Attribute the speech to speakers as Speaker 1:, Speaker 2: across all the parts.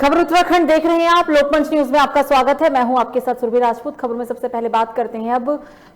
Speaker 1: खबर उत्तराखंड देख रहे हैं आप। लोकमंच न्यूज में आपका स्वागत है। मैं हूं आपके साथ सुरभि राजपूत। खबर में सबसे पहले बात करते हैं अब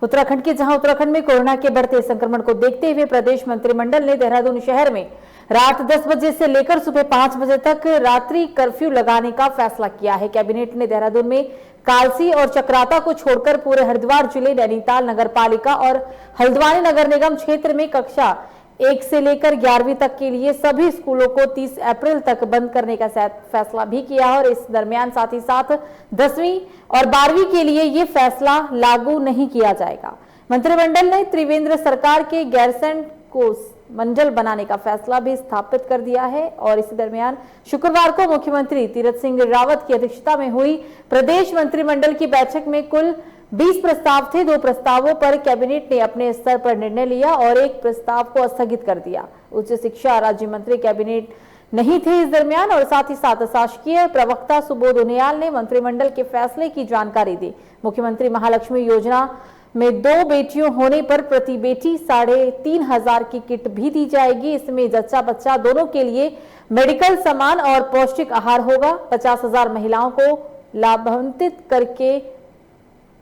Speaker 1: उत्तराखंड की, जहां उत्तराखंड में कोरोना के बढ़ते संक्रमण को देखते हुए प्रदेश मंत्रिमंडल ने देहरादून शहर में रात 10 बजे से लेकर सुबह 5 बजे तक रात्रि कर्फ्यू लगाने का फैसला किया है। कैबिनेट ने देहरादून में कालसी और चक्राता को छोड़कर पूरे हरिद्वार जिले, नैनीताल नगर पालिका और हल्द्वानी नगर निगम क्षेत्र में कक्षा 1 से लेकर 11वीं तक के लिए सभी स्कूलों को 30 अप्रैल तक बंद करने का फैसला भी किया और इस दरमियान साथ ही साथ 10वीं और 12वीं के लिए ये फैसला लागू नहीं किया जाएगा। मंत्रिमंडल ने त्रिवेंद्र सरकार के गैरसैंण को मंडल बनाने का फैसला भी स्थापित कर दिया है और इसी दरमियान शुक्रवार को मुख्यमंत्री तीरथ सिंह रावत की अध्यक्षता में हुई प्रदेश मंत्रिमंडल की बैठक में कुल 20 प्रस्ताव थे। 2 प्रस्तावों पर कैबिनेट ने अपने स्तर पर निर्णय लिया और एक प्रस्ताव को स्थगित कर दिया। उच्च शिक्षा राज्य मंत्री कैबिनेट नहीं थे इस दरमियान और साथ ही साथ शासकीय प्रवक्ता सुबोध उनियाल ने मंत्रिमंडल के फैसले की जानकारी दी। मुख्यमंत्री महालक्ष्मी योजना में 2 बेटियों होने पर प्रति बेटी 3,500 की किट भी दी जाएगी। इसमें जच्चा बच्चा दोनों के लिए मेडिकल सामान और पौष्टिक आहार होगा। 50,000 महिलाओं को लाभान्वित करके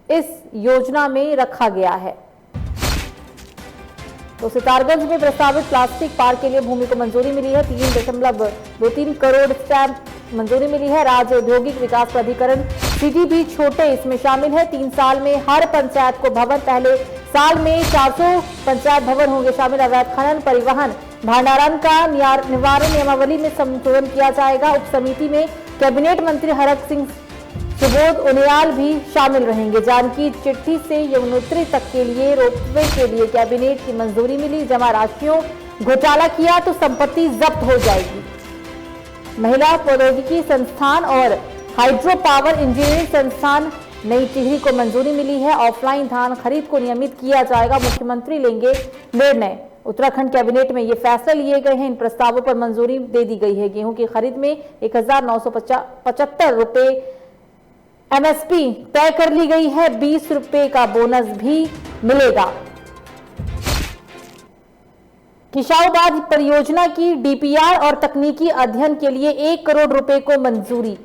Speaker 1: इस योजना में रखा गया है। तो सितारगंज में प्रस्तावित प्लास्टिक पार्क के लिए भूमि को मंजूरी मिली है। 3.23 करोड़ स्टैंप मंजूरी मिली है। राज्य औद्योगिक विकास प्राधिकरण सिटी भी छोटे इसमें शामिल है। 3 साल में हर पंचायत को भवन, पहले साल में 400 पंचायत भवन होंगे शामिल। अवैध खनन, परिवहन, भंडारण का निवारण नियमावली में संशोधन किया जाएगा। उप समिति में कैबिनेट मंत्री हरक सिंह सुबोध उनियाल भी शामिल रहेंगे। जानकी चिट्ठी से यमुनोत्री तक के लिए रोपवे के लिए कैबिनेट की मंजूरी मिली। जमा राशियों घोटाला किया तो संपत्ति जब्त हो जाएगी। महिला प्रौद्योगिकी संस्थान और हाइड्रो पावर इंजीनियरिंग संस्थान नई टिहरी को मंजूरी मिली है। ऑफलाइन धान खरीद को नियमित किया जाएगा। मुख्यमंत्री लेंगे निर्णय। उत्तराखंड कैबिनेट में ये फैसले लिए गए हैं। इन प्रस्तावों पर मंजूरी दे दी गई है। गेहूं की खरीद में 1,975 रुपए एमएसपी तय कर ली गई है। 20 रुपए का बोनस भी मिलेगा। किशाऊबाद परियोजना की डीपीआर और तकनीकी अध्ययन के लिए 1 करोड़ रुपए को मंजूरी।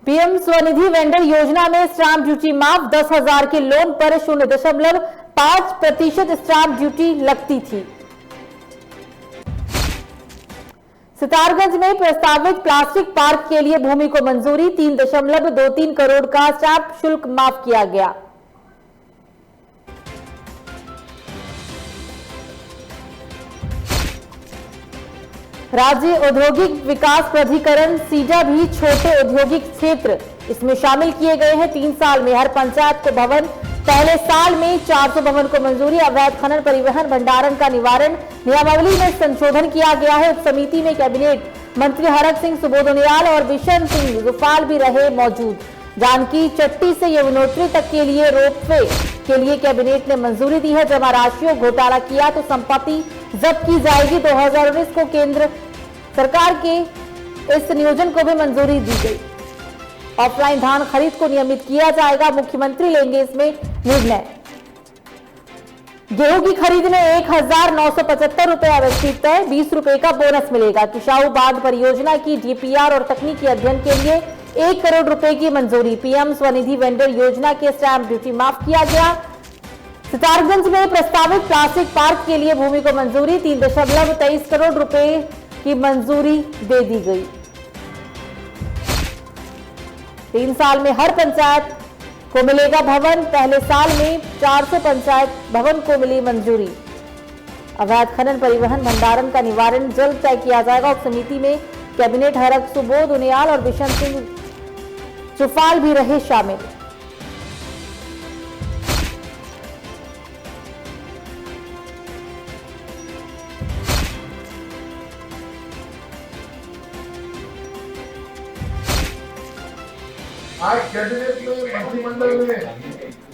Speaker 1: पीएम स्वनिधि वेंडर योजना में स्टाम्प ड्यूटी माफ। 10,000 के लोन पर 0.5% स्टाम्प ड्यूटी लगती थी। सितारगंज में प्रस्तावित प्लास्टिक पार्क के लिए भूमि को मंजूरी। 3.23 करोड़ का स्टाम्प शुल्क माफ किया गया। राज्य औद्योगिक विकास प्राधिकरण सीडा भी छोटे औद्योगिक क्षेत्र इसमें शामिल किए गए हैं। 3 साल में हर पंचायत को भवन, पहले साल में 400 भवन को मंजूरी। अवैध खनन, परिवहन, भंडारण का निवारण नियमावली में संशोधन किया गया है। उप समिति में कैबिनेट मंत्री हरक सिंह सुबोध उनियाल और बिशन सिंह जुफाल भी रहे मौजूद। जानकी चट्टी से यमुनोत्री तक के लिए रोपवे के लिए कैबिनेट ने मंजूरी दी है। जमा राशियों घोटाला किया तो संपत्ति जब्त की जाएगी। 2019 को केंद्र सरकार के इस नियोजन को भी मंजूरी दी गई। ऑफलाइन धान खरीद को नियमित किया जाएगा। मुख्यमंत्री लेंगे इसमें निर्णय। गेहूं की खरीद में 1,975 रुपए एमएसपी तय। 20 रुपए का बोनस मिलेगा। किशाऊबाद परियोजना की डीपीआर और तकनीकी अध्ययन के लिए 1 करोड़ रुपए की मंजूरी। पीएम स्वनिधि वेंडर योजना के स्टाम्प ड्यूटी माफ किया गया। सितारगंज में प्रस्तावित प्लास्टिक पार्क के लिए भूमि को मंजूरी। 3.23 करोड़ रुपए की मंजूरी दे दी गई। 3 साल में हर पंचायत को मिलेगा भवन, पहले साल में 400 पंचायत भवन को मिली मंजूरी। अवैध खनन, परिवहन, भंडारण का निवारण जल्द तय किया जाएगा। उप समिति में कैबिनेट हरक सुबोध उनियाल और बिशन सिंह जुफाल भी रहे शामिल।
Speaker 2: आज कैबिनेट में मंत्रिमंडल ने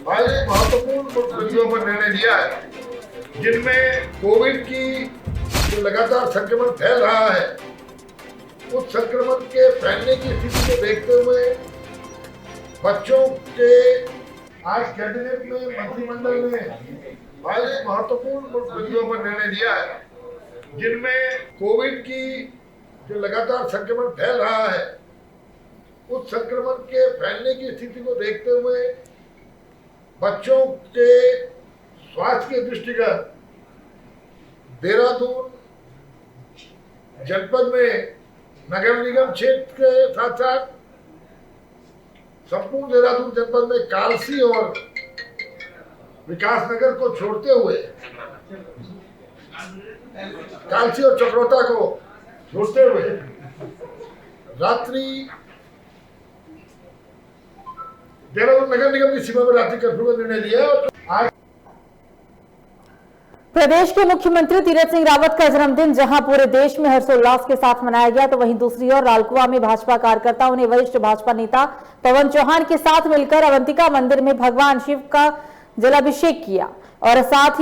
Speaker 2: बड़े महत्वपूर्ण मुद्दों पर निर्णय लिया है, जिनमें कोविड की जो लगातार संक्रमण फैल रहा है, उस संक्रमण के फैलने की स्थिति को देखते हुए बच्चों के आज कैबिनेट में मंत्रिमंडल ने बड़े महत्वपूर्ण मुद्दों पर निर्णय लिया है, जिनमें कोविड की जो लगातार संक्रमण फैल रहा है, उस संक्रमण के फैलने की स्थिति को देखते हुए बच्चों के स्वास्थ्य के दृष्टिगत देहरादून जनपद में नगर निगम क्षेत्र के साथ साथ संपूर्ण देहरादून जनपद में कालसी और विकास नगर को छोड़ते हुए, कालसी और चक्रोटा को छोड़ते हुए रात्रि देहरादून नगर निगम की सीमा में रात्रि कर्फ्यू का निर्णय लिया है। आज
Speaker 1: प्रदेश के मुख्यमंत्री तीरथ सिंह रावत का जन्मदिन जहां पूरे देश में हर्षोल्लास के साथ मनाया गया, तो वहीं दूसरी ओर लालकुआं में भाजपा कार्यकर्ताओं ने वरिष्ठ भाजपा नेता पवन चौहान के साथ मिलकर अवंतिका मंदिर में भगवान शिव का जलाभिषेक किया और साथ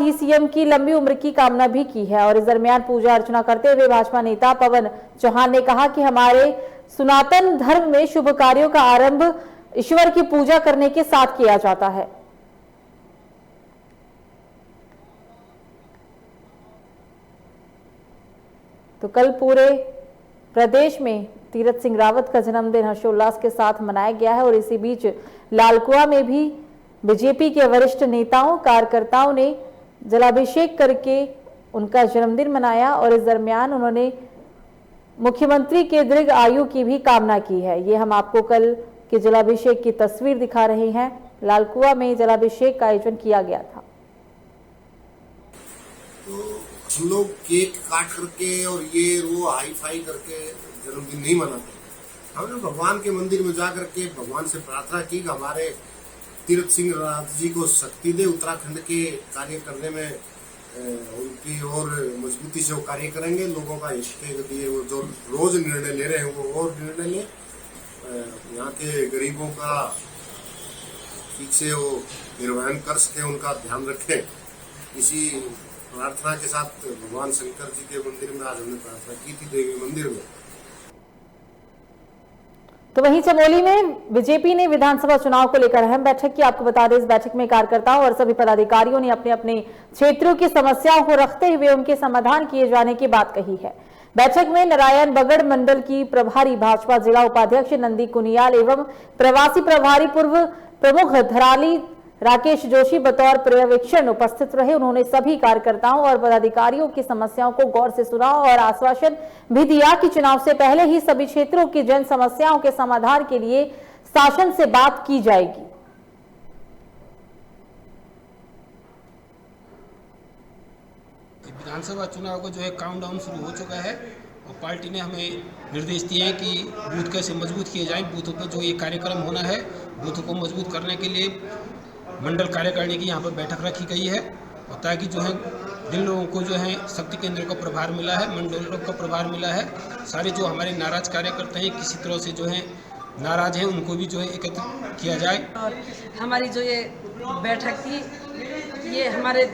Speaker 1: ही सीएम की लंबी उम्र की कामना भी की है। और इस दरमियान पूजा अर्चना करते हुए भाजपा नेता पवन चौहान ने कहा कि हमारे सनातन धर्म में शुभ कार्यों का आरंभ ईश्वर की पूजा करने के साथ किया जाता है। तो कल पूरे प्रदेश में तीरथ सिंह रावत का जन्मदिन हर्षोल्लास के साथ मनाया गया है और इसी बीच लालकुआं में भी बीजेपी के वरिष्ठ नेताओं कार्यकर्ताओं ने जलाभिषेक करके उनका जन्मदिन मनाया और इस दरमियान उन्होंने मुख्यमंत्री के दीर्घ आयु की भी कामना की है। ये हम आपको कल के जलाभिषेक की तस्वीर दिखा रहे हैं। लालकुआं में जलाभिषेक का आयोजन किया गया था।
Speaker 3: हम लोग केक काट करके और ये वो हाई फाई करके जन्मदिन नहीं मनाते। हमने भगवान के मंदिर में जा करके भगवान से प्रार्थना की कि हमारे तीरथ सिंह रावत जी को शक्ति दे, उत्तराखंड के कार्य करने में उनकी और मजबूती से वो कार्य करेंगे। लोगों का हित के लिए वो जो रोज निर्णय ले रहे हैं वो और निर्णय ले, यहाँ के गरीबों का ठीक से वो निर्वहन कर सके, उनका ध्यान रखें। इसी प्रार्थना के साथ भगवान शंकर जी के मंदिर में आज हमने प्रार्थना की थी, देवी मंदिर में।
Speaker 1: तो वहीं चमोली में बीजेपी ने विधानसभा चुनाव को लेकर अहम बैठक की। आपको बता दें, इस बैठक में कार्यकर्ताओं और सभी पदाधिकारियों ने अपने अपने क्षेत्रों की समस्याओं को रखते हुए उनके समाधान किए जाने की बात कही है। बैठक में नारायण बगड़ मंडल की प्रभारी भाजपा जिला उपाध्यक्ष नंदी कुनियाल एवं प्रवासी प्रभारी पूर्व प्रमुख धराली राकेश जोशी बतौर पर्यवेक्षण उपस्थित रहे। उन्होंने सभी कार्यकर्ताओं और पदाधिकारियों की समस्याओं को गौर से सुना और आश्वासन भी दिया कि चुनाव से पहले ही सभी क्षेत्रों की जन समस्याओं के समाधान के लिए शासन से बात की जाएगी।
Speaker 4: विधानसभा चुनाव का जो है काउंटडाउन शुरू हो चुका है और पार्टी ने हमें निर्देश दिए हैं कि बूथ कैसे मजबूत किए जाएं। बूथों पर जो ये कार्यक्रम होना है, बूथों को मजबूत करने के लिए मंडल कार्यकारिणी की यहाँ पर बैठक रखी गई है और ताकि जो है जिन लोगों को जो है शक्ति केंद्र का प्रभार मिला है, मंडलों का प्रभार मिला है, सारे जो हमारे नाराज कार्यकर्ता हैं किसी तरह से जो है नाराज हैं उनको भी जो है एकत्र किया जाए।
Speaker 5: और हमारी जो ये बैठक थी, ये हमारे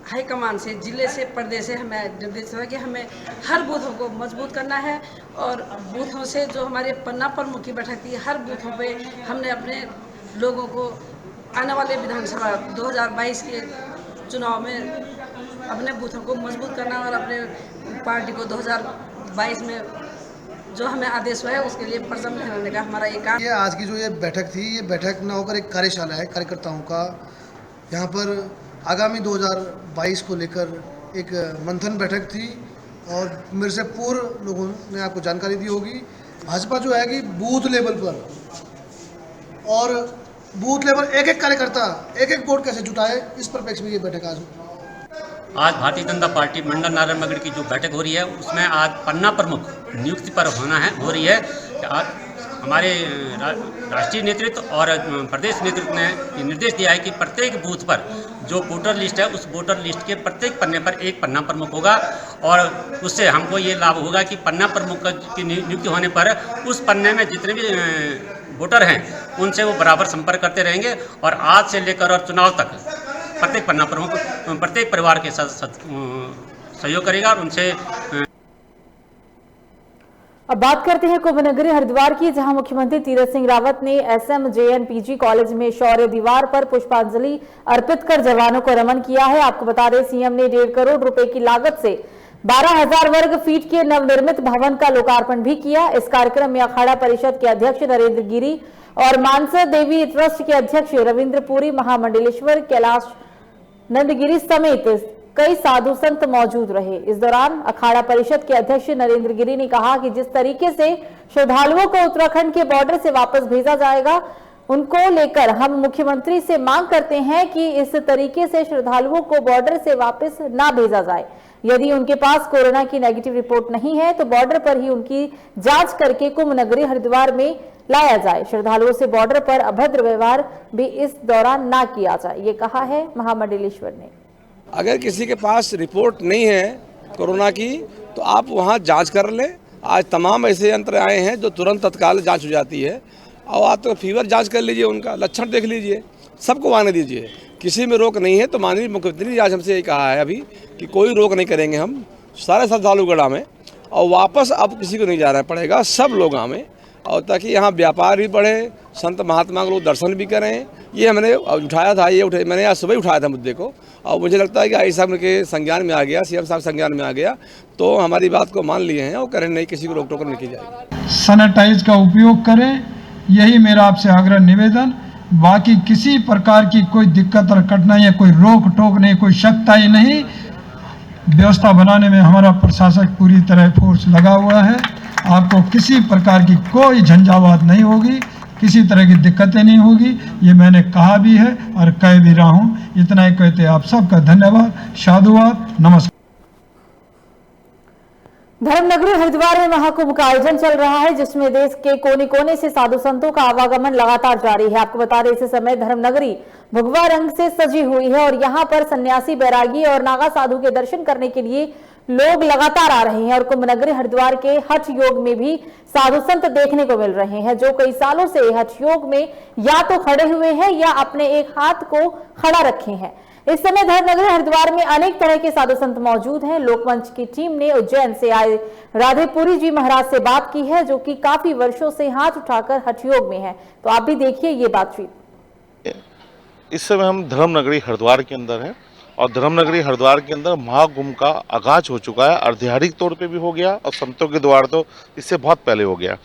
Speaker 5: हाईकमान से, जिले से, प्रदेश से हमें निर्देश हुआ कि हमें हर बूथों को मजबूत करना है और बूथों से जो हमारे पन्ना प्रमुख की बैठक थी, हर बूथों पे हमने अपने लोगों को आने वाले विधानसभा 2022 के चुनाव में अपने बूथों को मजबूत करना और अपने पार्टी को 2022 में जो हमें आदेश हुआ है उसके लिए परचम लहराने का हमारा एक काम।
Speaker 6: ये आज की जो ये बैठक थी, ये बैठक न होकर एक कार्यशाला है कार्यकर्ताओं का। यहाँ पर आगामी 2022 को लेकर एक मंथन बैठक थी और मेरे से पूर्व लोगों ने आपको जानकारी दी होगी। भाजपा जो है कि बूथ लेवल पर और बूथ लेवल एक एक कार्यकर्ता एक एक वोट कैसे जुटाए, इस परिप्रेक्ष्य में ये बैठक
Speaker 7: आज भारतीय जनता पार्टी मंडल नारायण बगड़ की जो बैठक हो रही है उसमें आज पन्ना प्रमुख नियुक्ति पर हो रही है। आज हमारे राष्ट्रीय नेतृत्व और प्रदेश नेतृत्व ने निर्देश दिया है कि प्रत्येक बूथ पर जो वोटर लिस्ट है उस वोटर लिस्ट के प्रत्येक पन्ने पर एक पन्ना प्रमुख होगा और उससे हमको ये लाभ होगा कि पन्ना प्रमुख की नियुक्ति होने पर उस पन्ने में जितने भी वोटर हैं उनसे वो बराबर संपर्क करते रहेंगे और आज से लेकर और चुनाव तक प्रत्येक पन्ना प्रमुख प्रत्येक परिवार के साथ सहयोग करेगा और उनसे।
Speaker 1: अब बात करते हैं कुंभ नगरी हरिद्वार की, जहां मुख्यमंत्री तीरथ सिंह रावत ने SMJN PG कॉलेज में शौर्य दीवार पर पुष्पांजलि अर्पित कर जवानों को नमन किया है। आपको बता दें, सीएम ने 1.5 करोड़ रुपए की लागत से 12,000 वर्ग फीट के नवनिर्मित भवन का लोकार्पण भी किया। इस कार्यक्रम में अखाड़ा परिषद के अध्यक्ष नरेंद्र गिरी और मानसा देवी ट्रस्ट के अध्यक्ष रविंद्र पुरी, महामंडलेश्वर कैलाश नंदगिरी समेत कई साधु संत मौजूद रहे। इस दौरान अखाड़ा परिषद के अध्यक्ष नरेंद्र गिरी ने कहा कि जिस तरीके से श्रद्धालुओं को उत्तराखंड के बॉर्डर से वापस भेजा जाएगा, उनको लेकर हम मुख्यमंत्री से मांग करते हैं कि इस तरीके से श्रद्धालुओं को बॉर्डर से वापस ना भेजा जाए। यदि उनके पास कोरोना की नेगेटिव रिपोर्ट नहीं है तो बॉर्डर पर ही उनकी जांच करके कुंभ नगरी हरिद्वार में लाया जाए। श्रद्धालुओं से बॉर्डर पर अभद्र व्यवहार भी इस दौरान ना किया जाए, ये कहा है महामंडलेश्वर ने।
Speaker 8: अगर किसी के पास रिपोर्ट नहीं है कोरोना की तो आप वहाँ जांच कर लें। आज तमाम ऐसे यंत्र आए हैं जो तुरंत तत्काल जांच हो जाती है। और आप तो फीवर जांच कर लीजिए, उनका लक्षण देख लीजिए, सबको आने दीजिए, किसी में रोक नहीं है। तो माननीय मुख्यमंत्री आज हमसे ये कहा है अभी कि कोई रोक नहीं करेंगे हम सारे श्रद्धालुगढ़ में, और वापस अब किसी को नहीं जाना पड़ेगा, सब लोग आमें, और ताकि यहाँ व्यापार भी बढ़े, संत महात्मा के लोग दर्शन भी करें। ये हमने उठाया था, मैंने आज सुबह उठाया था मुद्दे को, और मुझे लगता है कि आई साहब के संज्ञान में आ गया, सीएम साहब संज्ञान में आ गया, तो हमारी बात को मान लिए हैं और करें नहीं, किसी को रोक टोक नहीं की जाएगी।
Speaker 9: सैनिटाइज का उपयोग करें, यही मेरा आपसे आग्रह निवेदन। बाकी किसी प्रकार की कोई दिक्कत और कठिनाई है, कोई रोक टोक नहीं, कोई सख्ताई नहीं। व्यवस्था बनाने में हमारा प्रशासक पूरी तरह फोर्स लगा हुआ है। आपको किसी प्रकार की कोई झंझावात नहीं होगी, किसी तरह की दिक्कतें नहीं होगी, ये मैंने कहा भी है और कह भी रहा हूँ। इतना ही कहते आप सबका धन्यवाद, साधुवाद, नमस्कार।
Speaker 1: धर्मनगरी हरिद्वार में महाकुंभ का आयोजन चल रहा है, जिसमें देश के कोने कोने से साधु संतों का आवागमन लगातार जारी है। आपको बता दें, इस समय धर्मनगरी भगवा रंग से सजी हुई है और यहाँ पर सन्यासी, बैरागी और नागा साधु के दर्शन करने के लिए लोग लगातार आ रहे हैं। और कुंभ नगरी हरिद्वार के हठ योग में भी साधु संत देखने को मिल रहे हैं, जो कई सालों से हठ योग में या तो खड़े हुए हैं या अपने एक हाथ को खड़ा रखे हैं। इस समय धर्मनगरी हरिद्वार में अनेक तरह के साधु संत मौजूद हैं। लोकमंच की टीम ने उज्जैन से आए राधेपुरी जी महाराज से बात की है, जो कि काफी वर्षों से हाथ उठाकर हठ योग में है। तो आप भी देखिए ये बातचीत।
Speaker 10: इस समय हम धर्मनगरी हरिद्वार के अंदर हैं और धर्मनगरी हरिद्वार के अंदर महाकुंभ का आगाज हो चुका है। आधिकारिक तौर पे भी हो गया और संतों के द्वार तो इससे बहुत पहले हो गया।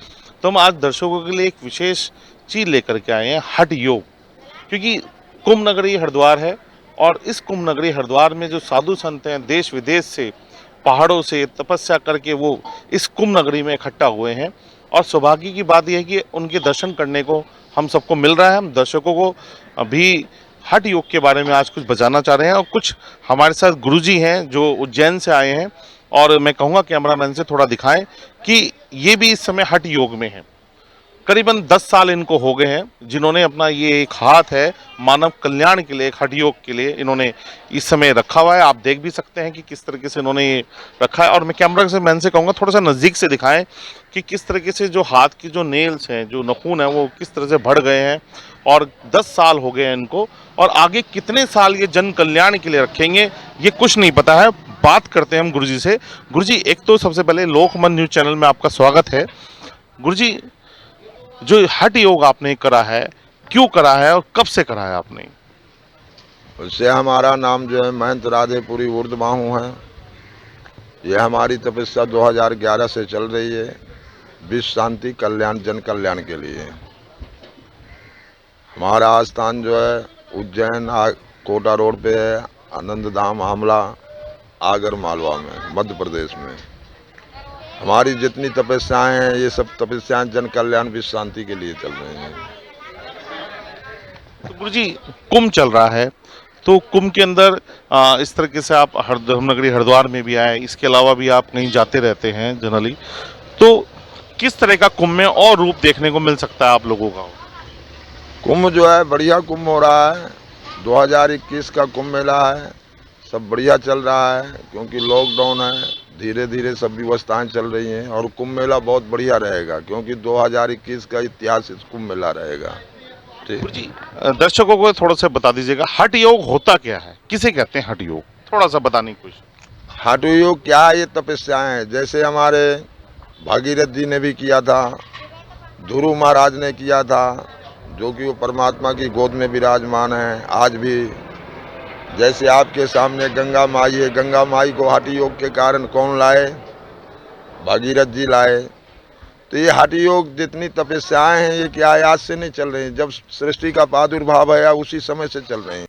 Speaker 10: तो हम आज दर्शकों के लिए एक विशेष चीज लेकर के आए हैं, हठ योग। क्योंकि कुंभ नगरी हरिद्वार है और इस कुंभ नगरी हरिद्वार में जो साधु संत हैं देश विदेश से, पहाड़ों से तपस्या करके वो इस कुंभ नगरी में इकट्ठा हुए हैं। और सौभाग्य की बात यह है कि उनके दर्शन करने को हम सबको मिल रहा है। हम दर्शकों को अभी हठ योग के बारे में आज कुछ बताना चाह रहे हैं और कुछ हमारे साथ गुरुजी हैं जो उज्जैन से आए हैं, और मैं कहूँगा कैमरामैन से थोड़ा दिखाएं कि ये भी इस समय हठ योग में हैं। करीबन 10 साल इनको हो गए हैं, जिन्होंने अपना ये एक हाथ है मानव कल्याण के लिए, एक हठ योग के लिए इन्होंने इस समय रखा हुआ है। आप देख भी सकते हैं कि किस तरीके से इन्होंने ये रखा है। और मैं कैमरा से मैन से कहूँगा थोड़ा सा नज़दीक से दिखाएं कि किस तरीके से जो हाथ की जो नेल्स हैं, जो नाखून है, वो किस तरह से बढ़ गए हैं। और 10 साल हो गए हैं इनको, और आगे कितने साल ये जन कल्याण के लिए रखेंगे ये कुछ नहीं पता है। बात करते हैं हम गुरुजी से। गुरुजी, एक तो सबसे पहले लोकमन न्यूज चैनल में आपका स्वागत है। गुरुजी, जो हठ योग आपने करा है, क्यों करा है और कब से करा है आपने?
Speaker 11: उससे हमारा नाम जो है महंत राधेपुरी ऊर्ध्वबाहु है। यह हमारी तपस्या 2011 से चल रही है, विश्व शांति कल्याण जन कल्याण के लिए। हमारा आस्थान जो है उज्जैन कोटा रोड पे है, आनंद धाम आमला आगर मालवा में, मध्य प्रदेश में। हमारी जितनी तपस्याएं हैं ये सब तपस्याएं जन कल्याण विश्व शांति के लिए चल रही हैं।
Speaker 10: तो गुरुजी, कुंभ चल रहा है, तो कुंभ के अंदर इस तरीके से आप धर्मनगरी हरिद्वार में भी आए, इसके अलावा भी आप कहीं जाते रहते हैं जनरली, तो किस तरह का कुंभ में और रूप देखने को मिल सकता है आप लोगों का?
Speaker 11: कुंभ जो है बढ़िया कुंभ हो रहा है। 2021 का कुंभ मेला है, सब बढ़िया चल रहा है क्योंकि लॉकडाउन है, धीरे धीरे सब व्यवस्थाएं चल रही हैं और कुंभ मेला बहुत बढ़िया रहेगा क्योंकि 2021 का इतिहास इस कुंभ मेला रहेगा। ठीक
Speaker 10: जी, दर्शकों को थोड़ा सा बता दीजिएगा हठ योग होता क्या है, किसे कहते हैं हठ योग, थोड़ा सा बताने की कोशिश।
Speaker 11: हठ योग क्या है? ये तपस्याएं हैं। जैसे हमारे भागीरथ जी ने भी किया था, ध्रुव महाराज ने किया था, जो कि वो परमात्मा की गोद में विराजमान है आज भी। जैसे आपके सामने गंगा माई है, गंगा माई को हाटी योग के कारण कौन लाए? भागीरथ जी लाए। तो ये हाटी योग जितनी तपस्याएं हैं ये क्या आज से नहीं चल रही हैं, जब सृष्टि का प्रादुर्भाव है उसी समय से चल रही हैं।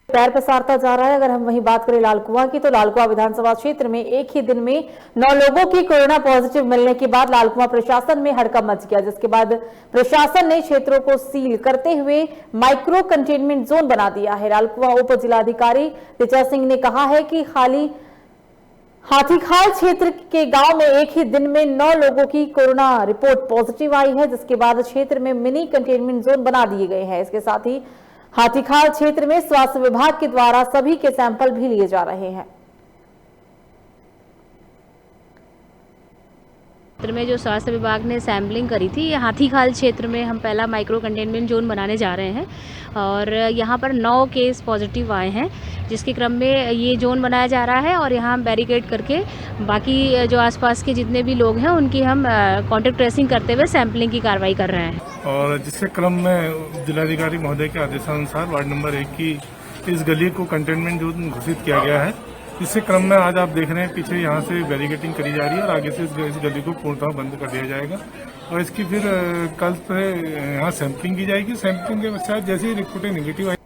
Speaker 1: पैर पसारता जा रहा है। अगर हम वहीं बात करें लालकुआं की, तो लालकुआं विधानसभा क्षेत्र में एक ही दिन में 9 लोगों की कोरोना पॉजिटिव मिलने के बाद लालकुआं प्रशासन में हड़कंप मच गया, जिसके बाद प्रशासन ने क्षेत्रों को सील करते हुए माइक्रो कंटेनमेंट जोन बना दिया है। लालकुआं उप जिलाधिकारी ऋचा सिंह ने कहा है कि खाली हाथीखाल क्षेत्र के गांव में एक ही दिन में 9 लोगों की कोरोना रिपोर्ट पॉजिटिव आई है, जिसके बाद क्षेत्र में मिनी कंटेनमेंट जोन बना दिए गए हैं। इसके साथ ही हाथीखाल क्षेत्र में स्वास्थ्य विभाग के द्वारा सभी के सैंपल भी लिए जा रहे हैं।
Speaker 12: क्षेत्र में जो स्वास्थ्य विभाग ने सैम्पलिंग करी थी, ये हाथीखाल क्षेत्र में हम पहला माइक्रो कंटेनमेंट जोन बनाने जा रहे हैं और यहाँ पर 9 केस पॉजिटिव आए हैं, जिसके क्रम में ये जोन बनाया जा रहा है और यहाँ हम बैरिकेड करके बाकी जो आसपास के जितने भी लोग हैं उनकी हम कॉन्टैक्ट ट्रेसिंग करते हुए सैम्पलिंग की कार्रवाई कर रहे हैं।
Speaker 13: और जिसके क्रम में जिलाधिकारी महोदय के आदेशानुसार वार्ड नंबर 1 की इस गली को कंटेनमेंट जोन घोषित किया गया है। इसी क्रम में आज आप देख रहे हैं पीछे यहाँ से बैरिकेडिंग करी जा रही है और आगे से इस गली को पूर्णतः बंद कर दिया जाएगा और इसकी फिर कल से यहाँ सैंपलिंग की जाएगी। सैंपलिंग के पश्चात जैसे ही रिपोर्टें निगेटिव आई।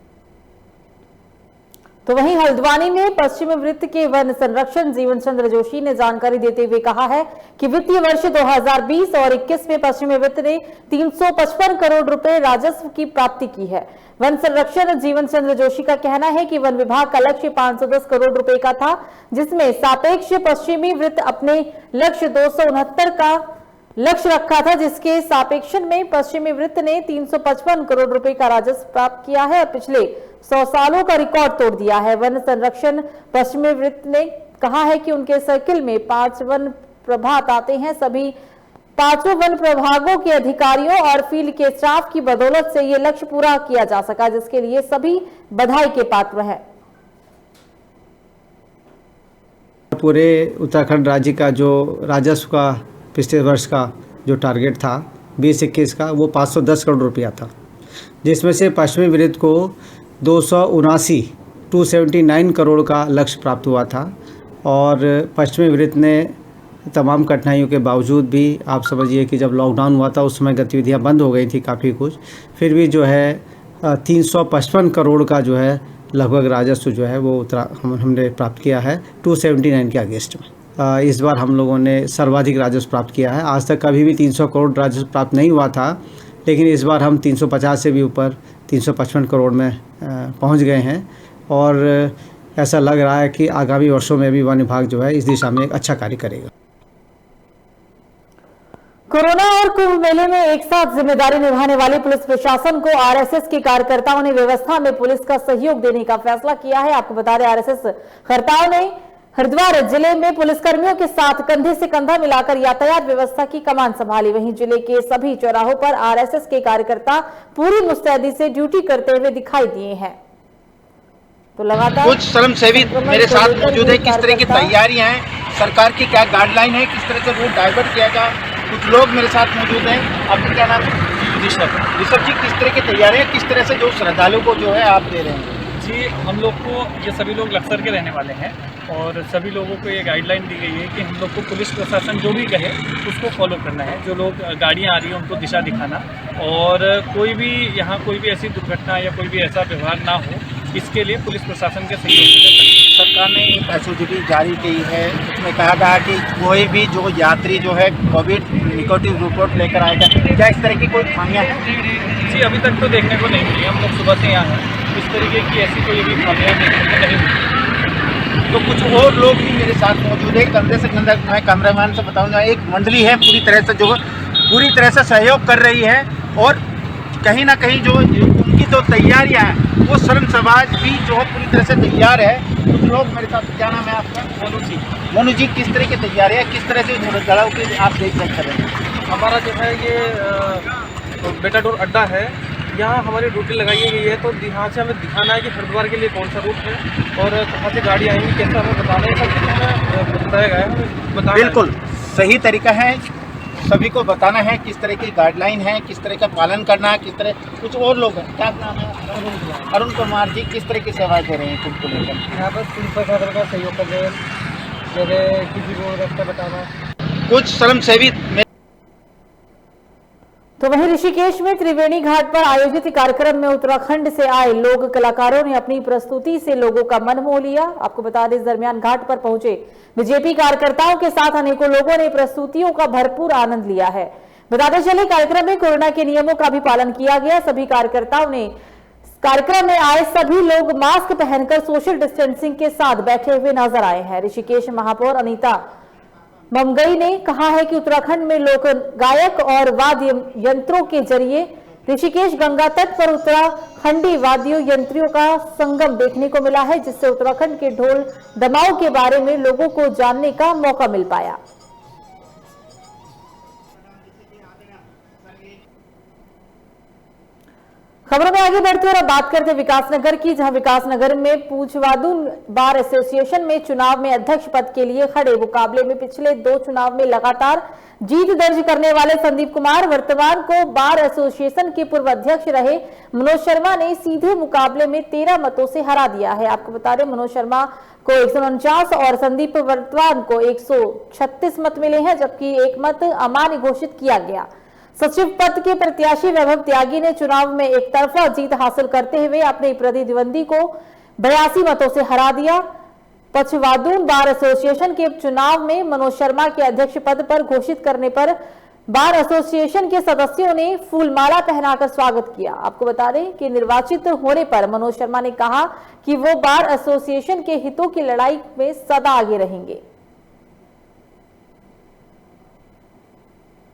Speaker 1: तो वहीं हल्द्वानी में पश्चिम वृत्त के वन संरक्षण जीवन चंद्र जोशी ने जानकारी देते हुए कहा है कि वित्तीय वर्ष 2020 और 21 में पश्चिम वृत्त ने 355 करोड़ रुपए राजस्व की प्राप्ति की है। वन संरक्षण जीवन चंद्र जोशी का कहना है कि वन विभाग का लक्ष्य 510 करोड़ रुपए का था, जिसमें सापेक्ष पश्चिमी वृत्त अपने लक्ष्य 269 का लक्ष्य रखा था, जिसके सापेक्षण में पश्चिमी वृत्त ने 355 करोड़ रुपए का राजस्व प्राप्त किया है और पिछले 100 सालों का रिकॉर्ड तोड़ दिया है। वन संरक्षण पश्चिमी वृत्त ने कहा है कि उनके सर्किल में 5 वन प्रभाग आते हैं। सभी 5 वन प्रभागों के अधिकारियों और फील्ड के स्टाफ की बदौलत से ये लक्ष्य पूरा किया जा सका, जिसके लिए सभी बधाई के पात्र हैं।
Speaker 14: पूरे उत्तराखंड राज्य का जो राजस्व का पिछले वर्ष का जो टारगेट था 2021 का, वो 510 करोड़ रुपया था, जिसमें से पश्चिमी वृत्त को 279 करोड़ का लक्ष्य प्राप्त हुआ था और पश्चिमी वृत्त ने तमाम कठिनाइयों के बावजूद भी, आप समझिए कि जब लॉकडाउन हुआ था उस समय गतिविधियां बंद हो गई थी काफ़ी कुछ, फिर भी जो है 355 करोड़ का जो है लगभग राजस्व जो है वो हमने प्राप्त किया है 279 के अगेंस्ट में। इस बार हम लोगों ने सर्वाधिक राजस्व प्राप्त किया है। आज तक कभी भी 300 करोड़ राजस्व प्राप्त नहीं हुआ था, लेकिन इस बार हम 350 से भी ऊपर 355 करोड़ में पहुंच गए हैं और ऐसा लग रहा है कि आगामी वर्षों में भी वन विभाग जो है इस दिशा में एक अच्छा कार्य करेगा।
Speaker 1: कोरोना और कुंभ मेले में एक साथ जिम्मेदारी निभाने वाले पुलिस प्रशासन को आरएसएस के कार्यकर्ताओं ने व्यवस्था में पुलिस का सहयोग देने का फैसला किया है। आपको बता दें, आरएसएस कर्ताओं ने हरिद्वार जिले में पुलिसकर्मियों के साथ कंधे से कंधा मिलाकर यातायात व्यवस्था की कमान संभाली। वहीं जिले के सभी चौराहों पर आरएसएस के कार्यकर्ता पूरी मुस्तैदी से ड्यूटी करते हुए दिखाई दिए हैं। तो लगातार
Speaker 15: कुछ स्वयंसेवी मेरे साथ मौजूद है। किस तरह की तैयारियां हैं, सरकार की क्या गाइडलाइन है, किस तरह से रूट डाइवर्ट किया जाए, कुछ लोग मेरे साथ मौजूद हैं। आपका क्या नाम है? ऋषभ जी, किस तरह की तैयारियां, किस तरह से जो श्रद्धालुओं को जो है आप दे रहे हैं?
Speaker 16: जी, हम लोग को, ये सभी लोग लक्सर के रहने वाले हैं और सभी लोगों को ये गाइडलाइन दी गई है कि हम लोग को पुलिस प्रशासन जो भी कहे उसको फॉलो करना है। जो लोग गाड़ियाँ आ रही हैं उनको दिशा दिखाना और कोई भी यहाँ कोई भी ऐसी दुर्घटना या कोई भी ऐसा व्यवहार ना हो, इसके लिए पुलिस प्रशासन के सहयोग से
Speaker 15: सरकार ने एक एसओपी जारी की है। उसमें कहा गया कि कोई भी जो यात्री जो है कोविड निगेटिव रिपोर्ट लेकर आएगा। क्या इस तरह की कोई खामियां हैं?
Speaker 16: जी, अभी तक तो देखने को नहीं मिली। हम लोग सुबह से यहाँ हैं, इस तरीके की ऐसी कोई भी खामियां देखने को नहीं मिली।
Speaker 15: तो कुछ और लोग भी मेरे साथ मौजूद है। कंधे से कंधा, मैं कैमरामैन से बताऊँगा, एक मंडली है पूरी तरह से सहयोग कर रही है और कहीं ना कहीं जो उनकी जो तैयारियां हैं वो श्रम समाज भी जो है पूरी तरह से तैयार है। कुछ लोग मेरे साथ, क्या नाम है आपका? मोनू जी, किस तरह की तैयारी है, किस तरह से गढ़ाओ के आप देख कर रहे हैं?
Speaker 16: हमारा जो है ये बेटाडोर अड्डा है
Speaker 17: यहाँ हमारी ड्यूटी लगाई गई है, तो यहाँ से हमें दिखाना है कि हरिद्वार के लिए कौन सा रूट है और कहाँ से गाड़ी आएंगी, कैसे हमें बताना है, सब हमें बताया गया है।
Speaker 15: बिल्कुल सही तरीका है, सभी को बताना है किस तरह की गाइडलाइन है, किस तरह का पालन करना है, किस तरह। कुछ और लोग हैं, क्या नाम है? अरुण कुमार जी, किस तरह की सेवाएं दे रहे हैं तुमको लेकर?
Speaker 17: यहाँ पर पुलिस प्रशासन का सहयोग कर रहे हैं, जैसे किसी को रास्ता बताना।
Speaker 15: कुछ स्वयंसेवी
Speaker 1: तो वहीं ऋषिकेश में त्रिवेणी घाट पर आयोजित कार्यक्रम में उत्तराखंड से आए लोक कलाकारों ने अपनी प्रस्तुति से लोगों का मन मोह लिया। आपको बता दें, इस दरमियान घाट पर पहुंचे बीजेपी कार्यकर्ताओं के साथ अनेकों लोगों ने प्रस्तुतियों का भरपूर आनंद लिया है। बताते चले, कार्यक्रम में कोरोना के नियमों का भी पालन किया गया। सभी कार्यकर्ताओं ने कार्यक्रम में आए सभी लोग मास्क पहनकर सोशल डिस्टेंसिंग के साथ बैठे हुए नजर आए हैं। ऋषिकेश महापौर अनीता ममगई ने कहा है कि उत्तराखंड में लोक गायक और वाद्य यंत्रों के जरिए ऋषिकेश गंगा तट पर उत्तराखंडी वाद्य यंत्रियों का संगम देखने को मिला है, जिससे उत्तराखंड के ढोल दमाओं के बारे में लोगों को जानने का मौका मिल पाया। खबरों में आगे बढ़ते और अब बात करते हैं विकासनगर की, जहां विकासनगर में पूछवादून बार एसोसिएशन में चुनाव में अध्यक्ष पद के लिए खड़े मुकाबले में पिछले 2 चुनाव में लगातार जीत दर्ज करने वाले संदीप कुमार वर्तमान को बार एसोसिएशन के पूर्व अध्यक्ष रहे मनोज शर्मा ने सीधे मुकाबले में 13 मतों से हरा दिया है। आपको बता दें, मनोज शर्मा को 149 और संदीप वर्तमान को 136 मत मिले हैं, जबकि 1 मत अमान्य घोषित किया गया। सचिव पद के प्रत्याशी वैभव त्यागी ने चुनाव में एक तरफा जीत हासिल करते हुए अपने प्रतिद्वंदी को 82 मतों से हरा दिया। पछवादून बार एसोसिएशन के चुनाव में मनोज शर्मा के अध्यक्ष पद पर घोषित करने पर बार एसोसिएशन के सदस्यों ने फूलमाला पहनाकर स्वागत किया। आपको बता दें कि निर्वाचित होने पर मनोज शर्मा ने कहा कि वो बार एसोसिएशन के हितों की लड़ाई में सदा आगे रहेंगे।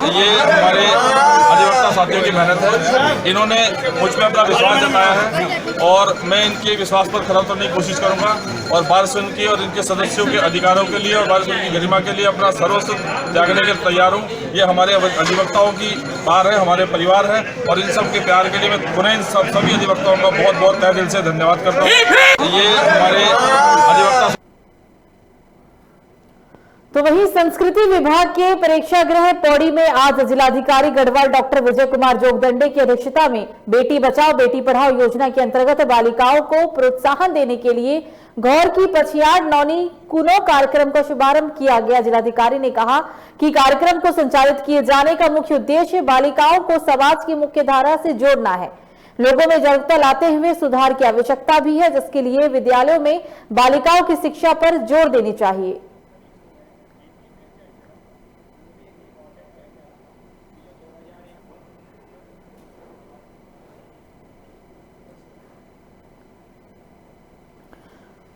Speaker 18: ये हमारे अधिवक्ता साथियों की मेहनत है, इन्होंने मुझ पर अपना विश्वास जताया है और मैं इनके विश्वास पर खरा उतरने की कोशिश करूंगा और बार संघ की और इनके सदस्यों के अधिकारों के लिए और बार संघ की गरिमा के लिए अपना सर्वस्व त्यागने के तैयार हूं। ये हमारे अधिवक्ताओं की बार है, हमारे परिवार है और इन सब के प्यार के लिए मैं पुनः इन सभी अधिवक्ताओं का बहुत बहुत तहे दिल से धन्यवाद करता हूँ। ये हमारे अधिवक्ता।
Speaker 1: तो वहीं संस्कृति विभाग के परीक्षा गृह पौड़ी में आज जिलाधिकारी गढ़वाल डॉक्टर विजय कुमार जोगदंडे की अध्यक्षता में बेटी बचाओ बेटी पढ़ाओ योजना के अंतर्गत बालिकाओं को प्रोत्साहन देने के लिए गौर की पछियाड़ नौनी कुनो कार्यक्रम का शुभारंभ किया गया। जिलाधिकारी ने कहा कि कार्यक्रम को संचालित किए जाने का मुख्य उद्देश्य बालिकाओं को समाज की मुख्य धारा से जोड़ना है। लोगों में जागरूकता लाते हुए सुधार की आवश्यकता भी है, जिसके लिए विद्यालयों में बालिकाओं की शिक्षा पर जोर देनी चाहिए।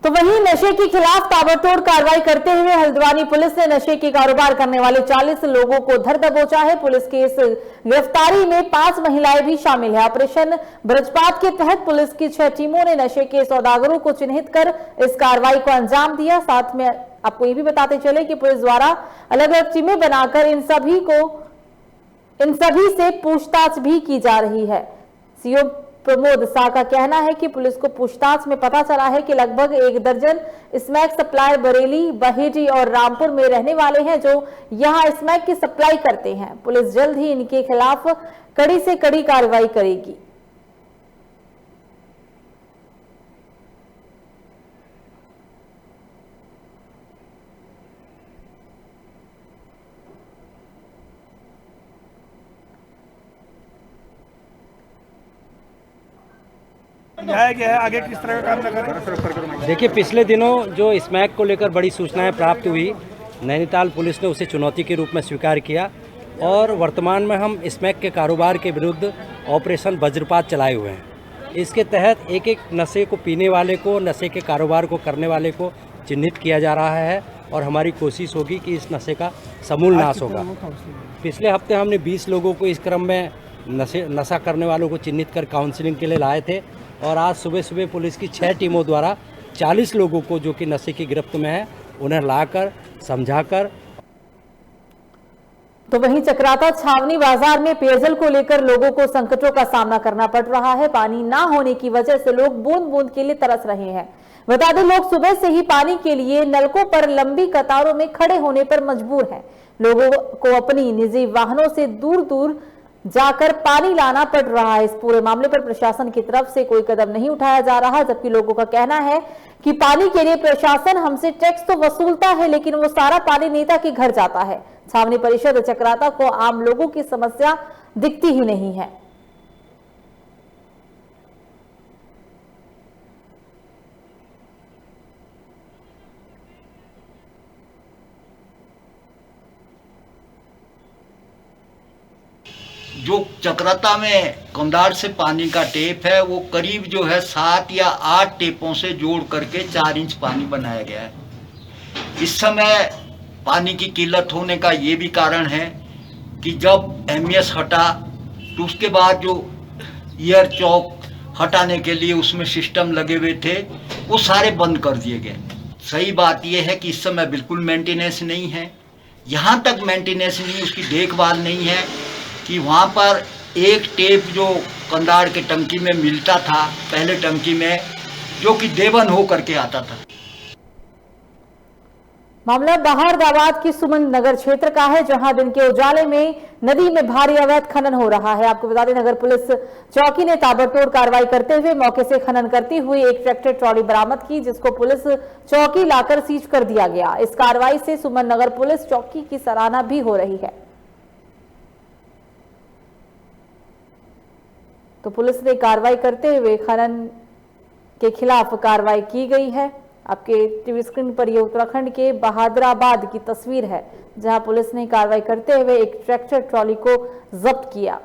Speaker 1: तो वहीं नशे के खिलाफ ताबड़तोड़ कार्रवाई करते हुए हल्द्वानी पुलिस ने नशे के कारोबार करने वाले 40 लोगों को धर दबोचा है। पुलिस की इस गिरफ्तारी में 5 महिलाएं भी शामिल है। ऑपरेशन ब्रजपात के तहत पुलिस की 6 टीमों ने नशे के सौदागरों को चिन्हित कर इस कार्रवाई को अंजाम दिया। साथ में आपको ये भी बताते चले कि पुलिस द्वारा अलग अलग टीमें बनाकर इन सभी से पूछताछ भी की जा रही है। सीओ प्रमोद शाह का कहना है कि पुलिस को पूछताछ में पता चला है कि लगभग 1 दर्जन स्मैक सप्लायर बरेली, बहेड़ी और रामपुर में रहने वाले हैं जो यहां स्मैक की सप्लाई करते हैं। पुलिस जल्द ही इनके खिलाफ कड़ी से कड़ी कार्रवाई करेगी।
Speaker 17: क्या है आगे किस तरह का काम करें?
Speaker 19: देखिए, पिछले दिनों जो स्मैक को लेकर बड़ी सूचनाएं प्राप्त हुई, नैनीताल पुलिस ने उसे चुनौती के रूप में स्वीकार किया और वर्तमान में हम स्मैक के कारोबार के विरुद्ध ऑपरेशन वज्रपात चलाए हुए हैं। इसके तहत एक एक नशे को पीने वाले को, नशे के कारोबार को करने वाले को चिन्हित किया जा रहा है और हमारी कोशिश होगी कि इस नशे का समूल नाश होगा। पिछले हफ्ते हमने 20 लोगों को इस क्रम में नशा करने वालों को चिन्हित कर काउंसलिंग के लिए लाए थे और आज सुबह सुबह पुलिस की 6 टीमों द्वारा 40 लोगों को जो कि नशे की गिरफ्त में है उन्हें लाकर समझाकर।
Speaker 1: तो वहीं चक्राता छावनी बाजार में पेयजल को लेकर लोगों को संकटों का सामना करना पड़ रहा है। पानी ना होने की वजह से लोग बूंद बूंद के लिए तरस रहे हैं। बता दें, लोग सुबह से ही पानी के लिए नलकों पर लंबी कतारों में खड़े होने पर मजबूर हैं। लोगों को अपनी निजी वाहनों से दूर दूर जाकर पानी लाना पड़ रहा है। इस पूरे मामले पर प्रशासन की तरफ से कोई कदम नहीं उठाया जा रहा, जबकि लोगों का कहना है कि पानी के लिए प्रशासन हमसे टैक्स तो वसूलता है, लेकिन वो सारा पानी नेता के घर जाता है। छावनी परिषद चक्राता को आम लोगों की समस्या दिखती ही नहीं है।
Speaker 20: जो चक्राता में कंधार से पानी का टेप है वो करीब जो है 7 या 8 टेपों से जोड़ करके 4 इंच पानी बनाया गया है। इस समय पानी की किल्लत होने का ये भी कारण है कि जब एमईएस हटा तो उसके बाद जो ईयर चौक हटाने के लिए उसमें सिस्टम लगे हुए थे वो सारे बंद कर दिए गए। सही बात यह है कि इस समय बिल्कुल मेंटेनेंस नहीं है, यहाँ तक मेंटेनेंस नहीं, उसकी देखभाल नहीं है कि वहाँ पर एक टेप जो कंधार के टंकी में मिलता था, पहले टंकी में, जो कि देवन हो करके आता था।
Speaker 1: मामला बहारदाबाद की सुमन नगर क्षेत्र का है, जहां दिन के उजाले में नदी में भारी अवैध खनन हो रहा है। आपको बता दें, नगर पुलिस चौकी ने ताबड़तोड़ कार्रवाई करते हुए मौके से खनन करती हुई एक ट्रैक्टर ट्रॉली बरामद की, जिसको पुलिस चौकी लाकर सीज कर दिया गया। इस कार्रवाई से सुमन नगर पुलिस चौकी की सराहना भी हो रही है। तो पुलिस ने कार्रवाई करते हुए खनन के खिलाफ कार्रवाई की गई है। आपके टीवी स्क्रीन पर यह उत्तराखंड के बहादुराबाद की तस्वीर है, जहां पुलिस ने कार्रवाई करते हुए एक ट्रैक्टर ट्रॉली को जब्त किया।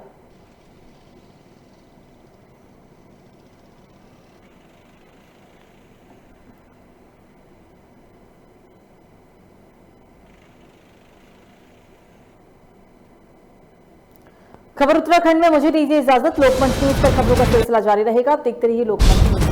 Speaker 1: खबर उत्तराखंड में मुझे दीजिए इजाजत। लोकमंच न्यूज पर खबरों का सिलसिला जारी रहेगा। देखते रहिए लोकमंच न्यूज।